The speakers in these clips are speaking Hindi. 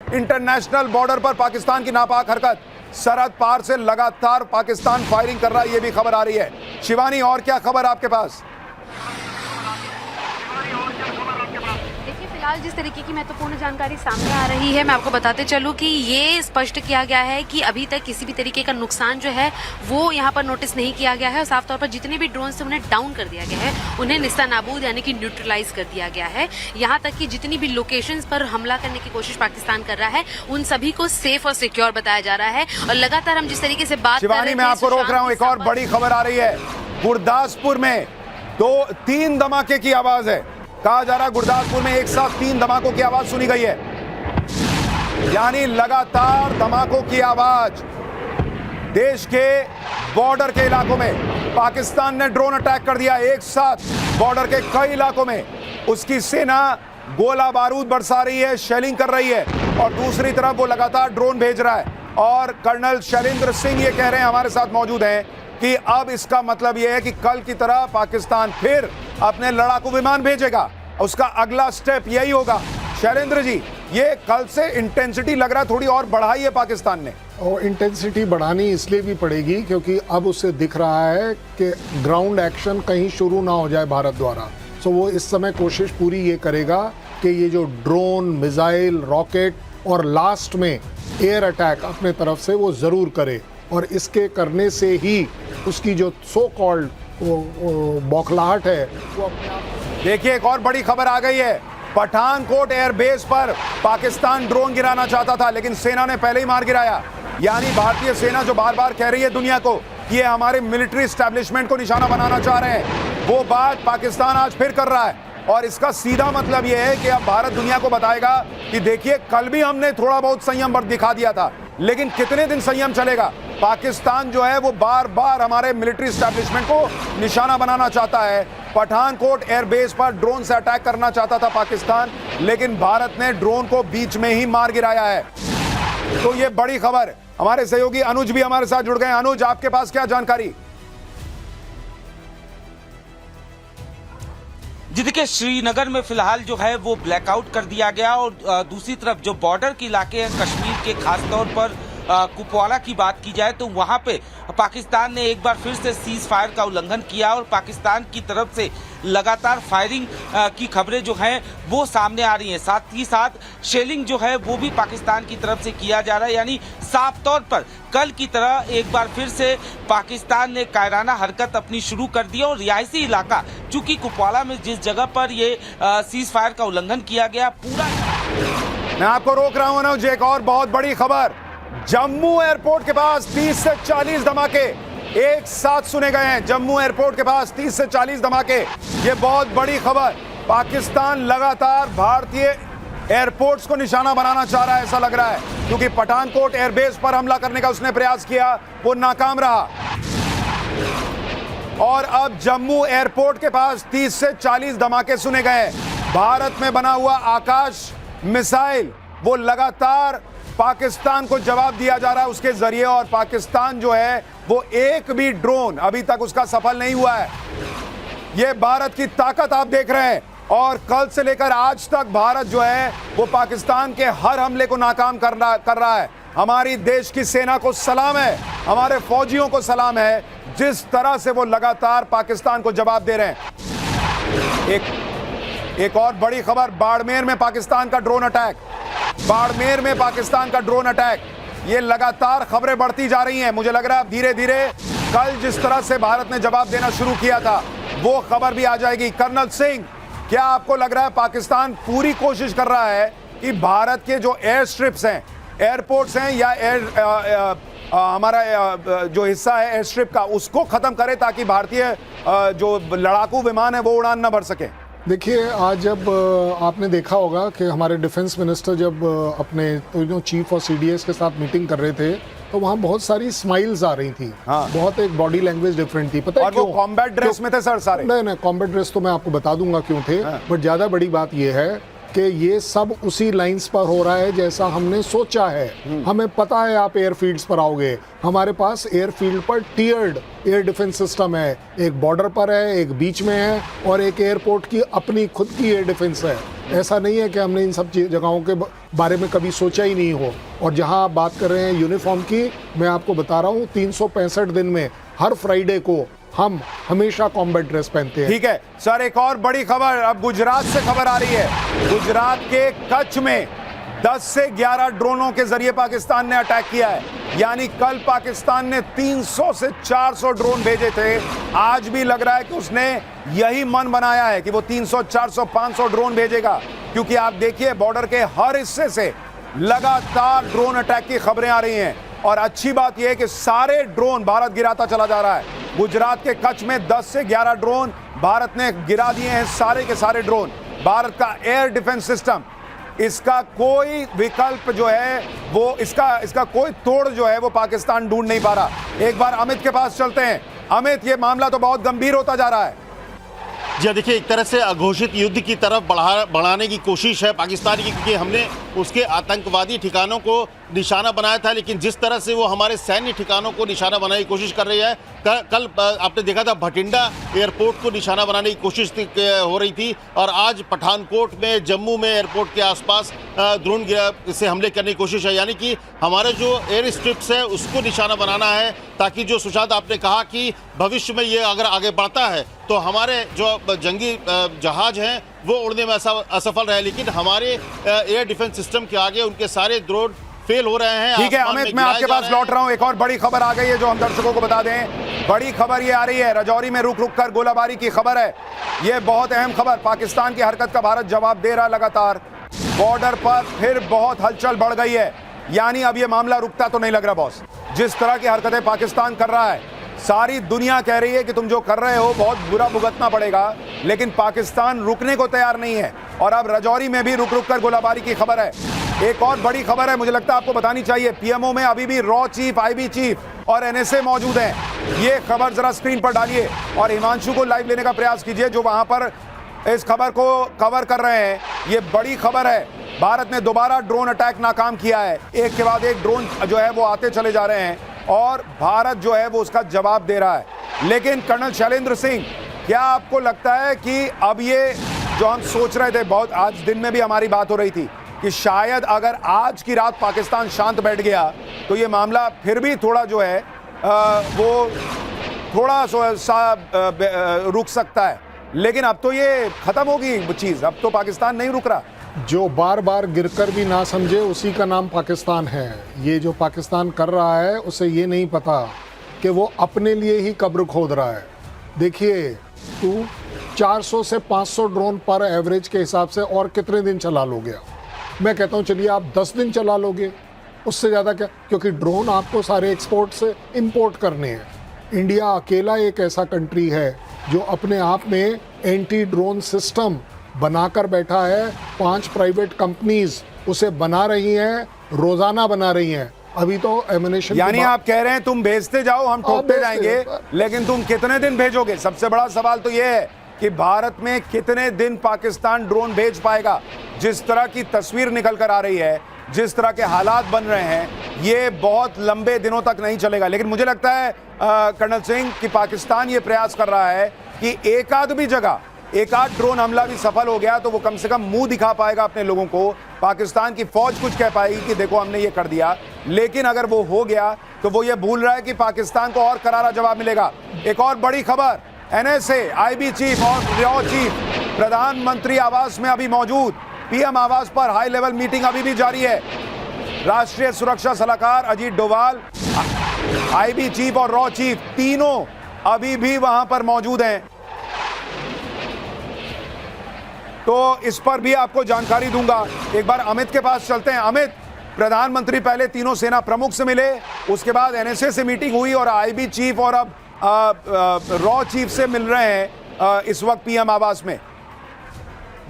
इंटरनेशनल बॉर्डर पर पाकिस्तान की नापाक हरकत, सरहद पार से लगातार पाकिस्तान फायरिंग कर रहा है, ये भी खबर आ रही है। शिवानी, और क्या खबर आपके पास? फिलहाल जिस तरीके की महत्वपूर्ण जानकारी सामने आ रही है, मैं आपको बताते चलूं कि ये स्पष्ट किया गया है कि अभी तक किसी भी तरीके का नुकसान जो है वो यहाँ पर नोटिस नहीं किया गया है और साफ तौर पर जितने भी ड्रोन से उन्हें डाउन कर दिया गया है, उन्हें निस्तानाबूद यानी कि न्यूट्रलाइज कर दिया गया है। यहाँ तक कि जितनी भी लोकेशंस पर हमला करने की कोशिश पाकिस्तान कर रहा है, उन सभी को सेफ और सिक्योर बताया जा रहा है। और लगातार हम जिस तरीके से बात कर रहे हैं, मैं आपको रोक रहा हूँ, एक और बड़ी खबर आ रही है। गुरदासपुर में 3 धमाके की आवाज है। कहा जा रहा गुरदासपुर में एक साथ 3 धमाकों की आवाज सुनी गई है, यानी लगातार धमाकों की आवाज। देश के बॉर्डर के इलाकों में पाकिस्तान ने ड्रोन अटैक कर दिया एक साथ। बॉर्डर के कई इलाकों में उसकी सेना गोला बारूद बरसा रही है, शेलिंग कर रही है, और दूसरी तरफ वो लगातार ड्रोन भेज रहा है। और कर्नल शैलेंद्र सिंह ये कह रहे हैं, हमारे साथ मौजूद हैं, कि अब इसका मतलब यह है कि कल की तरह पाकिस्तान फिर अपने लड़ाकू विमान भेजेगा। उसका अगला स्टेप यही होगा। शैलेंद्र जी, ये कल से इंटेंसिटी लग रहा है थोड़ी और बढ़ाई है पाकिस्तान ने। और इंटेंसिटी बढ़ानी इसलिए भी पड़ेगी क्योंकि अब उसे दिख रहा है कि ग्राउंड एक्शन कहीं शुरू ना हो जाए भारत द्वारा। सो वो इस समय कोशिश पूरी ये करेगा कि ये जो ड्रोन, मिसाइल, रॉकेट और लास्ट में एयर अटैक अपने तरफ से वो ज़रूर करे। और इसके करने से ही उसकी जो सो कॉल्ड बौखलाहट है वो अपने आप। देखिए, एक और बड़ी खबर आ गई है। पठानकोट एयरबेस पर पाकिस्तान ड्रोन गिराना चाहता था, लेकिन सेना ने पहले ही मार गिराया। यानी भारतीय सेना जो बार बार कह रही है दुनिया को कि ये हमारे मिलिट्री एस्टेब्लिशमेंट को निशाना बनाना चाह रहे हैं, वो बात पाकिस्तान आज फिर कर रहा है। और इसका सीधा मतलब यह है कि अब भारत दुनिया को बताएगा कि देखिए, कल भी हमने थोड़ा बहुत संयम दिखा दिया था, लेकिन कितने दिन संयम चलेगा। पाकिस्तान जो है वो बार बार हमारे मिलिट्री एस्टेब्लिशमेंट को निशाना बनाना चाहता है। पठानकोट एयरबेस पर ड्रोन से अटैक करना चाहता था पाकिस्तान, लेकिन भारत ने ड्रोन को बीच में ही मार गिराया है। तो ये बड़ी खबर। हमारे सहयोगी अनुज भी हमारे साथ जुड़ गए। अनुज, आपके पास क्या जानकारी? जी देखिए, श्रीनगर में फिलहाल जो है वो ब्लैकआउट कर दिया गया और दूसरी तरफ जो बॉर्डर के इलाके हैं कश्मीर के, खासतौर पर कुपवाड़ा की बात की जाए तो वहां पे पाकिस्तान ने एक बार फिर से सीज फायर का उल्लंघन किया और पाकिस्तान की तरफ से लगातार फायरिंग की खबरें जो हैं वो सामने आ रही हैं। साथ ही साथ शेलिंग जो है वो भी पाकिस्तान की तरफ से किया जा रहा है। यानी साफ तौर पर कल की तरह एक बार फिर से पाकिस्तान ने कायराना हरकत अपनी शुरू कर दी और रिहायशी इलाका, चूंकि कुपवाड़ा में जिस जगह पर ये सीज फायर का उल्लंघन किया गया पूरा। मैं आपको रोक रहा हूं अनुज, एक और बहुत बड़ी खबर। जम्मू एयरपोर्ट के पास 30 से 40 धमाके एक साथ सुने गए हैं। जम्मू एयरपोर्ट के पास 30 से 40 धमाके, ये बहुत बड़ी खबर। पाकिस्तान लगातार भारतीय एयरपोर्ट्स को निशाना बनाना चाह रहा है, ऐसा लग रहा है, क्योंकि पठानकोट एयरबेस पर हमला करने का उसने प्रयास किया, वो नाकाम रहा। और अब जम्मू एयरपोर्ट के पास 30 से 40 धमाके सुने गए। भारत में बना हुआ आकाश मिसाइल वो लगातार पाकिस्तान को जवाब दिया जा रहा है उसके जरिए, और पाकिस्तान जो है वो एक भी ड्रोन अभी तक उसका सफल नहीं हुआ है। ये भारत की ताकत आप देख रहे हैं, और कल से लेकर आज तक भारत जो है वो पाकिस्तान के हर हमले को नाकाम कर रहा है। हमारी देश की सेना को सलाम है, हमारे फौजियों को सलाम है, जिस तरह से वो लगातार पाकिस्तान को जवाब दे रहे हैं। एक और बड़ी खबर, बाड़मेर में पाकिस्तान का ड्रोन अटैक। बाड़मेर में पाकिस्तान का ड्रोन अटैक, ये लगातार खबरें बढ़ती जा रही हैं। मुझे लग रहा है धीरे धीरे कल जिस तरह से भारत ने जवाब देना शुरू किया था वो खबर भी आ जाएगी। कर्नल सिंह, क्या आपको लग रहा है पाकिस्तान पूरी कोशिश कर रहा है कि भारत के जो एयर स्ट्रिप्स हैं, एयरपोर्ट्स हैं, या हमारा जो हिस्सा है एयर स्ट्रिप का, उसको खत्म करे ताकि भारतीय जो लड़ाकू विमान है वो उड़ान न भर सके? देखिए, आज जब आपने देखा होगा कि हमारे डिफेंस मिनिस्टर जब अपने चीफ और सीडीएस के साथ मीटिंग कर रहे थे तो वहाँ बहुत सारी स्माइल्स आ रही थी। हाँ। बहुत एक बॉडी लैंग्वेज डिफरेंट थी। पता है क्यों? वो कॉम्बैट ड्रेस में थे सर सारे। नहीं, कॉम्बैट ड्रेस तो मैं आपको बता दूंगा क्यों थे। हाँ। बट ज्यादा बड़ी बात यह है कि ये सब उसी लाइंस पर हो रहा है जैसा हमने सोचा है। हमें पता है आप एयरफील्ड्स पर आओगे, हमारे पास एयरफील्ड पर टियर्ड एयर डिफेंस सिस्टम है। एक बॉर्डर पर है, एक बीच में है, और एक एयरपोर्ट की अपनी खुद की एयर डिफेंस है। ऐसा नहीं है कि हमने इन सब जगहों के बारे में कभी सोचा ही नहीं हो। और जहां आप बात कर रहे हैं यूनिफॉर्म की, मैं आपको बता रहा हूं 365 दिन में हर फ्राइडे को हम हमेशा कॉम्बैट ड्रेस पहनते हैं। ठीक है सर, एक और बड़ी खबर अब गुजरात से खबर आ रही है। गुजरात के कच्छ में 10 से 11 ड्रोनों के जरिए पाकिस्तान ने अटैक किया है। यानी कल पाकिस्तान ने 300 से 400 ड्रोन भेजे थे, आज भी लग रहा है कि उसने यही मन बनाया है कि वो 300, 400, 500 ड्रोन भेजेगा, क्योंकि आप देखिए बॉर्डर के हर हिस्से से लगातार ड्रोन अटैक की खबरें आ रही हैं। और अच्छी बात यह है कि सारे ड्रोन भारत गिराता चला जा रहा है। गुजरात के कच्छ में 10 से 11 ड्रोन भारत ने गिरा दिए हैं, सारे के सारे ड्रोन। भारत का एयर डिफेंस सिस्टम, इसका कोई विकल्प जो है वो इसका कोई तोड़ जो है वो पाकिस्तान ढूंढ नहीं पा रहा। एक बार अमित के पास चलते हैं। अमित, ये मामला तो बहुत गंभीर होता जा रहा है। जी देखिए, एक तरह से अघोषित युद्ध की तरफ बढ़ाने की कोशिश है पाकिस्तान की, क्योंकि हमने उसके आतंकवादी ठिकानों को निशाना बनाया था, लेकिन जिस तरह से वो हमारे सैन्य ठिकानों को निशाना बनाने की कोशिश कर रही है, कल आपने देखा था भटिंडा एयरपोर्ट को निशाना बनाने की कोशिश हो रही थी, और आज पठानकोट में, जम्मू में एयरपोर्ट के आसपास ड्रोन से हमले करने की कोशिश है। यानी कि हमारे जो एयर स्ट्रिप्स है उसको निशाना बनाना है, ताकि जो सुशांत आपने कहा कि भविष्य में ये अगर आगे बढ़ता है तो हमारे जो जंगी जहाज हैं वो उड़ने में असफल रहे, लेकिन हमारे एयर डिफेंस सिस्टम के आगे उनके सारे ड्रोन फेल हो रहे हैं। ठीक है अमित, मैं आपके पास लौट रहा हूं। एक और बड़ी खबर आ गई है जो हम दर्शकों को बता दें। बड़ी खबर ये आ रही है, राजौरी में रुक रुक कर गोलाबारी की खबर है। ये बहुत अहम खबर, पाकिस्तान की हरकत का भारत जवाब दे रहा लगातार। बॉर्डर पर फिर बहुत हलचल बढ़ गई है। यानी अब ये मामला रुकता तो नहीं लग रहा बॉस। जिस तरह की हरकतें पाकिस्तान कर रहा है, सारी दुनिया कह रही है कि तुम जो कर रहे हो बहुत बुरा भुगतना पड़ेगा, लेकिन पाकिस्तान रुकने को तैयार नहीं है। और अब राजौरी में भी रुक रुक कर गोलाबारी की खबर है। एक और बड़ी खबर है, मुझे लगता है आपको बतानी चाहिए। पीएमओ में अभी भी रॉ चीफ, आईबी चीफ और एनएसए मौजूद हैं। ये खबर जरा स्क्रीन पर डालिए और हिमांशु को लाइव लेने का प्रयास कीजिए जो वहां पर इस खबर को कवर कर रहे हैं। ये बड़ी खबर है, भारत ने दोबारा ड्रोन अटैक नाकाम किया है। एक के बाद एक ड्रोन जो है वो आते चले जा रहे हैं और भारत जो है वो उसका जवाब दे रहा है। लेकिन कर्नल शैलेंद्र सिंह, क्या आपको लगता है कि अब ये जो हम सोच रहे थे, बहुत आज दिन में भी हमारी बात हो रही थी कि शायद अगर आज की रात पाकिस्तान शांत बैठ गया तो ये मामला फिर भी थोड़ा जो है वो थोड़ा सा रुक सकता है, लेकिन अब तो ये खत्म होगी चीज, अब तो पाकिस्तान नहीं रुक रहा। जो बार बार गिरकर भी ना समझे उसी का नाम पाकिस्तान है। ये जो पाकिस्तान कर रहा है उसे ये नहीं पता कि वो अपने लिए ही कब्र खोद रहा है। देखिए, तू 400 से 500 ड्रोन पर एवरेज के हिसाब से और कितने दिन चला लोगे? मैं कहता हूँ चलिए आप 10 दिन चला लोगे, उससे ज़्यादा क्या, क्योंकि ड्रोन आपको सारे एक्सपोर्ट से इंपोर्ट करने हैं। इंडिया अकेला एक ऐसा कंट्री है जो अपने आप में एंटी ड्रोन सिस्टम बनाकर बैठा है। 5 प्राइवेट कंपनीज उसे बना रही हैं, रोजाना बना रही हैं। अभी तो एमिनेशन, यानी आप कह रहे हैं तुम भेजते जाओ, हम ठोकते जाएंगे, लेकिन तुम कितने दिन भेजोगे? सबसे बड़ा सवाल तो यह है कि भारत में कितने दिन पाकिस्तान ड्रोन भेज पाएगा। जिस तरह की तस्वीर निकल कर आ रही है, जिस तरह के हालात बन रहे हैं, ये बहुत लंबे दिनों तक नहीं चलेगा। लेकिन मुझे लगता है कर्नल सिंह कि पाकिस्तान ये प्रयास कर रहा है कि एक आध भी जगह एक आध ड्रोन हमला भी सफल हो गया तो वो कम से कम मुंह दिखा पाएगा अपने लोगों को। पाकिस्तान की फौज कुछ कह पाएगी कि देखो हमने ये कर दिया। लेकिन अगर वो हो गया तो वो ये भूल रहा है कि पाकिस्तान को और करारा जवाब मिलेगा। एक और बड़ी खबर, एनएसए, आईबी चीफ और रॉ चीफ प्रधानमंत्री आवास में अभी मौजूद। पीएम आवास पर हाई लेवल मीटिंग अभी भी जारी है। राष्ट्रीय सुरक्षा सलाहकार अजीत डोभाल, आईबी चीफ और रॉ चीफ तीनों अभी भी वहां पर मौजूद हैं। तो इस पर भी आपको जानकारी दूंगा। एक बार अमित के पास चलते हैं। अमित, प्रधानमंत्री पहले तीनों सेना प्रमुख से मिले, उसके बाद एनएसए से मीटिंग हुई और आईबी चीफ और अब रॉ चीफ से मिल रहे हैं इस वक्त पीएम आवास में।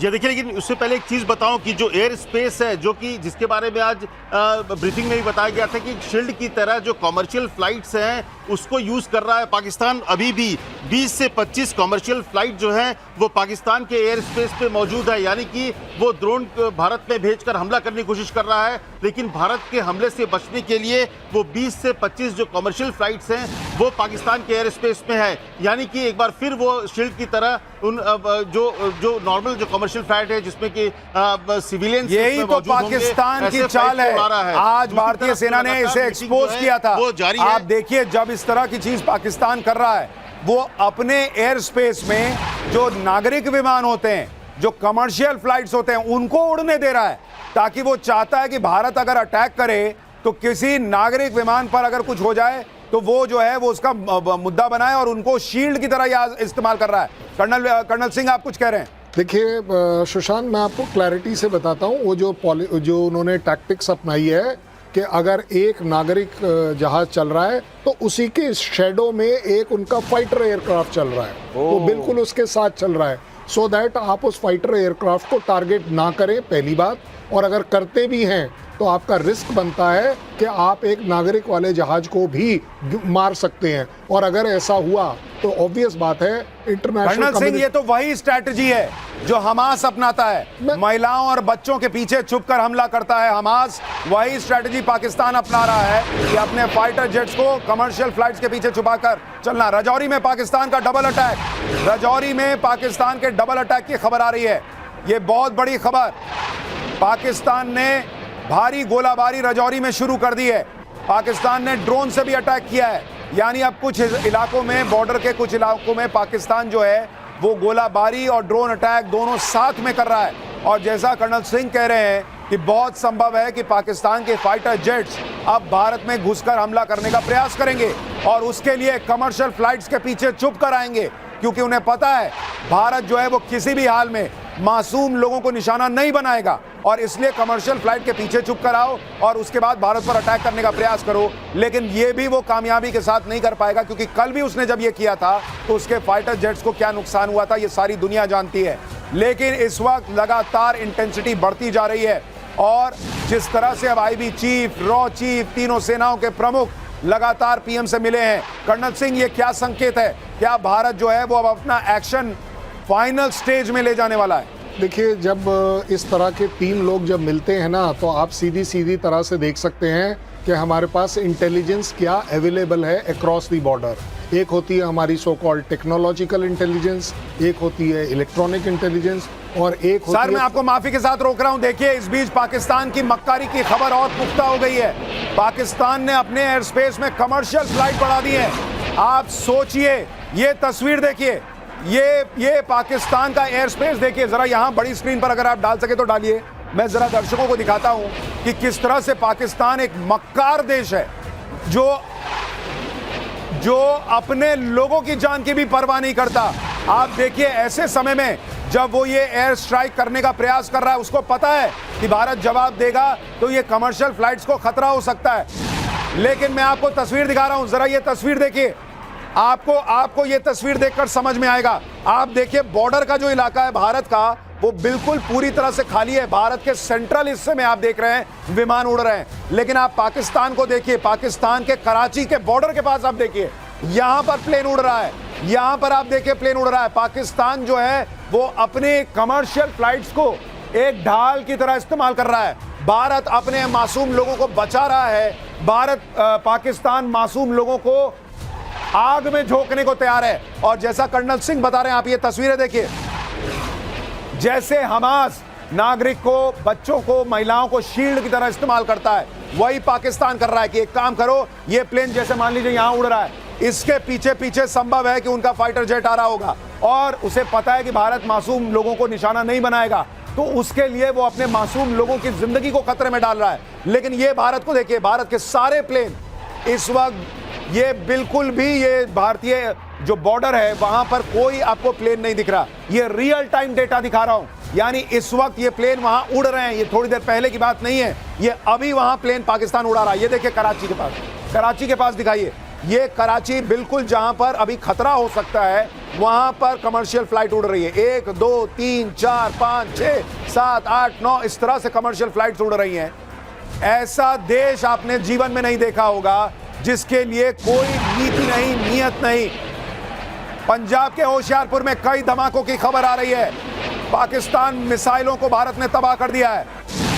जी देखिए, लेकिन उससे पहले एक चीज़ बताऊं कि जो एयर स्पेस है, जो कि जिसके बारे में आज ब्रीफिंग में भी बताया गया था कि शील्ड की तरह जो कमर्शियल फ्लाइट्स हैं उसको यूज़ कर रहा है पाकिस्तान। अभी भी 20 से 25 कमर्शियल फ्लाइट जो हैं वो पाकिस्तान के एयर स्पेस पे मौजूद है। यानी कि वो ड्रोन भारत में भेजकर हमला करने की कोशिश कर रहा है। लेकिन भारत के हमले से बचने के लिए वो 20 से 25 जो कमर्शियल फ्लाइट्स हैं वो पाकिस्तान के एयर स्पेस में है। यानी कि एक बार फिर वो शील्ड की तरह उन जो नॉर्मल जो कमर्शियल फ्लाइट है जिसमें कि सिविलियन यही तो पाकिस्तान की चाल है। आज भारतीय सेना ने इसे एक्सपोज किया था। वो जारी है। आप देखिए, जब इस तरह की चीज पाकिस्तान कर रहा है, वो अपने एयर स्पेस में जो नागरिक विमान होते हैं, जो कमर्शियल फ्लाइट्स होते हैं, उनको उड़ने दे रहा है, ताकि वो चाहता है कि भारत अगर अटैक करे तो किसी नागरिक विमान पर अगर कुछ हो जाए तो वो जो है वो उसका मुद्दा बनाए, और उनको शील्ड की तरह इस्तेमाल कर रहा है। कर्नल सिंह, आप कुछ कह रहे हैं? देखिए सुशांत, मैं आपको क्लैरिटी से बताता हूँ, वो जो उन्होंने टैक्टिक्स अपनाई है कि अगर एक नागरिक जहाज चल रहा है तो उसी के शेडो में एक उनका फाइटर एयरक्राफ्ट चल रहा है, वो बिल्कुल उसके साथ चल रहा है, सो दैट आप उस फाइटर एयरक्राफ्ट को टारगेट ना करें, पहली बात। और अगर करते भी हैं तो आपका रिस्क बनता है कि आप एक नागरिक वाले जहाज को भी मार सकते हैं, और अगर ऐसा हुआ तो ऑब्वियस बात है इंटरनेशनल। कर्नल सिंह, ये तो वही स्ट्रैटेजी है जो हमास अपनाता है, महिलाओं और बच्चों के पीछे छुपकर हमला करता है हमास। वही स्ट्रैटेजी पाकिस्तान अपना रहा है कि अपने फाइटर जेट्स को कमर्शियल फ्लाइट्स के पीछे छुपाकर चलना। रजौरी में पाकिस्तान का डबल अटैक, रजौरी में पाकिस्तान के डबल अटैक की खबर आ रही है। ये बहुत बड़ी खबर, पाकिस्तान ने भारी गोलाबारी रजौरी में शुरू कर दी है। पाकिस्तान ने ड्रोन से भी अटैक किया है, यानी अब कुछ इलाकों में, बॉर्डर के कुछ इलाकों में पाकिस्तान जो है वो गोलाबारी और ड्रोन अटैक दोनों साथ में कर रहा है। और जैसा कर्नल सिंह कह रहे हैं कि बहुत संभव है कि पाकिस्तान के फाइटर जेट्स अब भारत में घुसकर हमला करने का प्रयास करेंगे, और उसके लिए कमर्शियल फ्लाइट्स के पीछे छुप कर आएंगे, क्योंकि उन्हें पता है भारत जो है वो किसी भी हाल में मासूम लोगों को निशाना नहीं बनाएगा, और इसलिए कमर्शियल फ्लाइट के पीछे छुप कर आओ और उसके बाद भारत पर अटैक करने का प्रयास करो। लेकिन ये भी वो कामयाबी के साथ नहीं कर पाएगा, क्योंकि कल भी उसने जब ये किया था तो उसके फाइटर जेट्स को क्या नुकसान हुआ था ये सारी दुनिया जानती है। लेकिन इस वक्त लगातार इंटेंसिटी बढ़ती जा रही है, और जिस तरह से अब आईबी चीफ, रॉ चीफ, तीनों सेनाओं के प्रमुख लगातार पीएम से मिले हैं, कर्नल सिंह, ये क्या संकेत है? क्या भारत जो है वो अब अपना एक्शन फाइनल स्टेज में ले जाने वाला है? देखिए, जब इस तरह के तीन लोग जब मिलते हैं ना, तो आप सीधी तरह से देख सकते हैं कि हमारे पास इंटेलिजेंस क्या अवेलेबल है अक्रॉस दी बॉर्डर। एक होती है हमारी सो कॉल्ड टेक्नोलॉजिकल इंटेलिजेंस, एक होती है इलेक्ट्रॉनिक इंटेलिजेंस, और एक होती सर, मैं आपको माफी के साथ रोक रहा हूं। देखिए, इस बीच पाकिस्तान की मक्कारी की खबर और पुख्ता हो गई है। पाकिस्तान ने अपने एयर स्पेस में कमर्शियल फ्लाइट बढ़ा दी है। आप सोचिए, ये तस्वीर देखिए, ये पाकिस्तान का एयर स्पेस देखिए जरा, यहां बड़ी स्क्रीन पर अगर आप डाल सके तो डालिए। मैं जरा दर्शकों को दिखाता हूं कि किस तरह से पाकिस्तान एक मक्कार देश है जो अपने लोगों की जान की भी परवाह नहीं करता। आप देखिए, ऐसे समय में जब वो ये एयर स्ट्राइक करने का प्रयास कर रहा है, उसको पता है कि भारत जवाब देगा तो ये कमर्शियल फ्लाइट्स को खतरा हो सकता है। लेकिन मैं आपको तस्वीर दिखा रहा हूं, जरा ये तस्वीर देखिए, आपको ये तस्वीर देखकर समझ में आएगा। आप देखिए, बॉर्डर का जो इलाका है भारत का, वो बिल्कुल पूरी तरह से खाली है। भारत के सेंट्रल हिस्से में आप देख रहे हैं विमान उड़ रहे हैं, लेकिन आप पाकिस्तान को देखिए, पाकिस्तान के कराची के बॉर्डर के पास आप देखिए, यहां पर प्लेन उड़ रहा है, यहां पर आप देखिए प्लेन उड़ रहा है। पाकिस्तान जो है वो अपने कमर्शियल फ्लाइट्स को एक ढाल की तरह इस्तेमाल कर रहा है। भारत अपने मासूम लोगों को बचा रहा है। पाकिस्तान मासूम लोगों को आग में झोंकने को तैयार है। और जैसा कर्नल सिंह बता रहे हैं, आप ये तस्वीरें देखिए, जैसे हमास नागरिक को, बच्चों को, महिलाओं को शील्ड की तरह इस्तेमाल करता है, वही पाकिस्तान कर रहा है कि एक काम करो, ये प्लेन जैसे मान लीजिए यहां उड़ रहा है, इसके पीछे पीछे संभव है कि उनका फाइटर जेट आ रहा होगा, और उसे पता है कि भारत मासूम लोगों को निशाना नहीं बनाएगा, तो उसके लिए वो अपने मासूम लोगों की जिंदगी को खतरे में डाल रहा है। लेकिन ये भारत को देखिए, भारत के सारे प्लेन इस वक्त, ये बिल्कुल भी, ये भारतीय जो बॉर्डर है वहां पर कोई आपको प्लेन नहीं दिख रहा। ये रियल टाइम डेटा दिखा रहा हूं, यानी इस वक्त ये प्लेन वहां उड़ रहे हैं, ये थोड़ी देर पहले की बात नहीं है, ये अभी वहां प्लेन पाकिस्तान उड़ा रहा है। ये देखिए कराची के पास दिखाइए, ये कराची बिल्कुल जहां पर अभी खतरा हो सकता है, वहां पर कमर्शियल फ्लाइट उड़ रही है। 1 2 3 4 5 6 7 8 9 इस तरह से कमर्शियल फ्लाइट्स उड़ रही हैं। ऐसा देश आपने जीवन में नहीं देखा होगा जिसके लिए कोई नीति नहीं, नियत नहीं। पंजाब के होशियारपुर में कई धमाकों की खबर आ रही है। पाकिस्तान मिसाइलों को भारत ने तबाह कर दिया है।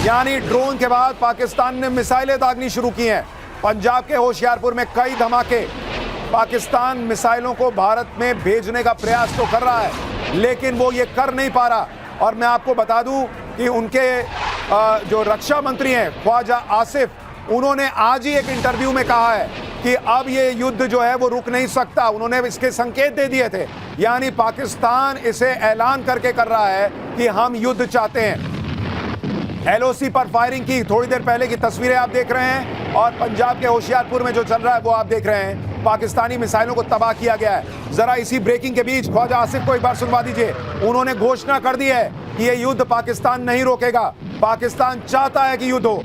यानी ड्रोन के बाद पाकिस्तान ने मिसाइलें दागनी शुरू की हैं। पंजाब के होशियारपुर में कई धमाके। पाकिस्तान मिसाइलों को भारत में भेजने का प्रयास तो कर रहा है, लेकिन वो ये कर नहीं पा रहा। और मैं आपको बता दूं कि उनके जो रक्षा मंत्री हैं ख्वाजा आसिफ, उन्होंने आज ही एक इंटरव्यू में कहा है कि अब ये युद्ध जो है वो रुक नहीं सकता। उन्होंने इसके संकेत दे दिए थे, यानी पाकिस्तान इसे ऐलान करके कर रहा है कि हम युद्ध चाहते हैं। एलओसी पर फायरिंग की थोड़ी देर पहले की तस्वीरें आप देख रहे हैं, और पंजाब के होशियारपुर में जो चल रहा है वो आप देख रहे हैं। पाकिस्तानी मिसाइलों को तबाह किया गया है। जरा इसी ब्रेकिंग के बीच ख्वाजा आसिफ को एक बार सुनवा दीजिए। उन्होंने घोषणा कर दी है कि ये युद्ध पाकिस्तान नहीं रोकेगा। पाकिस्तान चाहता है कि युद्ध हो।